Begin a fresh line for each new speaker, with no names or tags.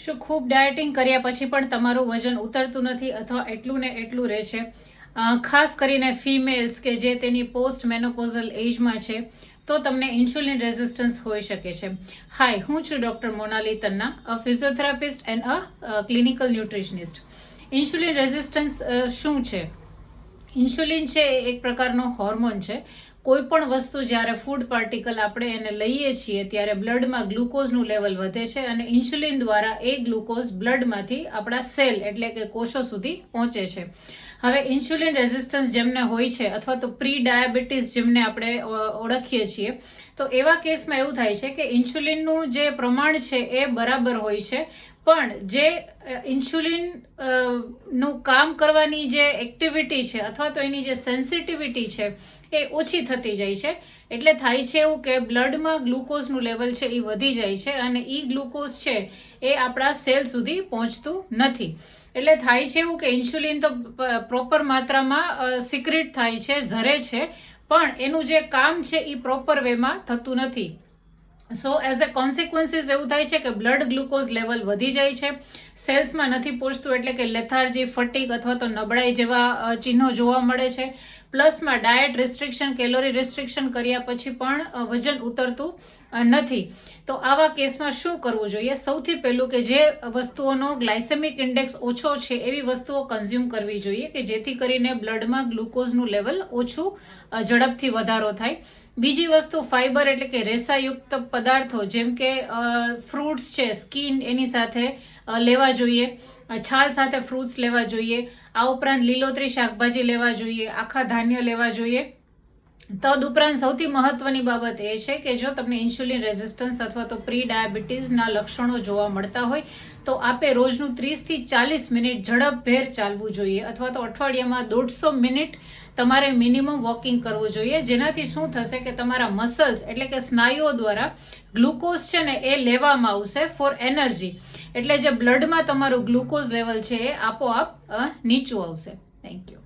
શું ખૂબ ડાયટિંગ કર્યા પછી પણ તમારું વજન ઉતરતું નથી અથવા એટલું ને એટલું રહે છે? ખાસ કરીને ફિમેલ્સ કે જે તેની પોસ્ટ મેનોપોઝલ એજમાં છે, તો તમને ઇન્સ્યુલિન રેઝિસ્ટન્સ હોઈ શકે છે. હાય, હું છું doctor Monali Tanna, a physiotherapist and a clinical nutritionist. Insulin resistance શું છે? ઇન્સ્યુલિન છે એ એક પ્રકારનો હોર્મોન છે. કોઈ પણ વસ્તુ જ્યારે ફૂડ પાર્ટિકલ આપણે એને લઈએ છીએ ત્યારે બ્લડમાં ગ્લુકોઝનું લેવલ વધે છે અને ઇન્સ્યુલિન દ્વારા એ ગ્લુકોઝ બ્લડમાંથી આપણા સેલ એટલે કે કોષો સુધી પહોંચે છે. હવે ઇન્સ્યુલિન રેઝિસ્ટન્સ જેમને હોય છે અથવા તો પ્રી ડાયાબિટીસ જેમને આપણે ઓળખીએ છીએ, તો એવા કેસમાં એવું થાય છે કે ઇન્સ્યુલિનનું જે પ્રમાણ છે એ બરાબર હોય છે, પણ જે ઇન્સ્યુલિન નું કામ કરવાની જે એક્ટિવિટી છે અથવા તો એની જે સેન્સિટિવિટી છે એ ઓછી થતી જાય છે. એટલે થાય છે એવું કે બ્લડમાં ગ્લુકોઝનું લેવલ છે એ વધી જાય છે અને એ ગ્લુકોઝ છે એ આપણા સેલ સુધી પહોંચતું નથી. એટલે થાય છે એવું કે ઇન્સ્યુલિન તો પ્રોપર માત્રામાં સિક્રેટ થાય છે, ઝરે છે, પણ એનું જે કામ છે એ પ્રોપર વેમાં થતું નથી. સો એઝ અ કોન્સિક્વન્સીસ એવું થાય છે કે બ્લડ ગ્લુકોઝ લેવલ વધી જાય છે, સેલ્સમાં નથી પહોંચતું, એટલે કે લેથાર્જી, ફટીગ અથવા તો નબળાઈ જેવા ચિહ્નો જોવા મળે છે. પ્લસમાં ડાયટ રિસ્ટ્રિક્શન, કેલોરી રિસ્ટ્રિક્શન કર્યા પછી પણ વજન ઉતરતું નથી. તો આવા કેસમાં શું કરવું જોઈએ? સૌથી પહેલું કે જે વસ્તુઓનો ગ્લાયસેમિક ઇન્ડેક્સ ઓછો છે એવી વસ્તુઓ કન્ઝ્યુમ કરવી જોઈએ કે જેથી કરીને બ્લડમાં ગ્લુકોઝનું લેવલ ઓછું ઝડપથી વધારો થાય. બીજી વસ્તુ ફાઈબર એટલે કે રેસાયુક્ત પદાર્થો જેમ કે ફ્રૂટ્સ છે, સ્કીન એની સાથે લેવા જોઈએ, છાલ સાથે ફ્રૂટ્સ લેવા જોઈએ. આ ઉપરાંત લીલોતરી શાકભાજી લેવા જોઈએ, આખા ધાન્ય લેવા જોઈએ. તદ ઉપરાંત સૌથી મહત્વની બાબત એ છે કે જો તમને ઇન્સ્યુલિન રેઝિસ્ટન્સ અથવા તો પ્રી ડાયાબિટીસના લક્ષણો જોવા મળતા હોય તો આપે રોજનું 30 થી 40 મિનિટ ઝડપભેર ચાલવું જોઈએ અથવા તો અઠવાડિયામાં 150 મિનિટ તમારે મિનિમમ વોકિંગ કરવું જોઈએ. જેનાથી શું થશે કે તમારા મસલ્સ એટલે કે સ્નાયુઓ દ્વારા ગ્લુકોઝ છે ને એ લેવામાં આવશે ફોર એનર્જી. એટલે જે બ્લડમાં તમારું ગ્લુકોઝ લેવલ છે એ આપોઆપ નીચું આવશે. Thank you.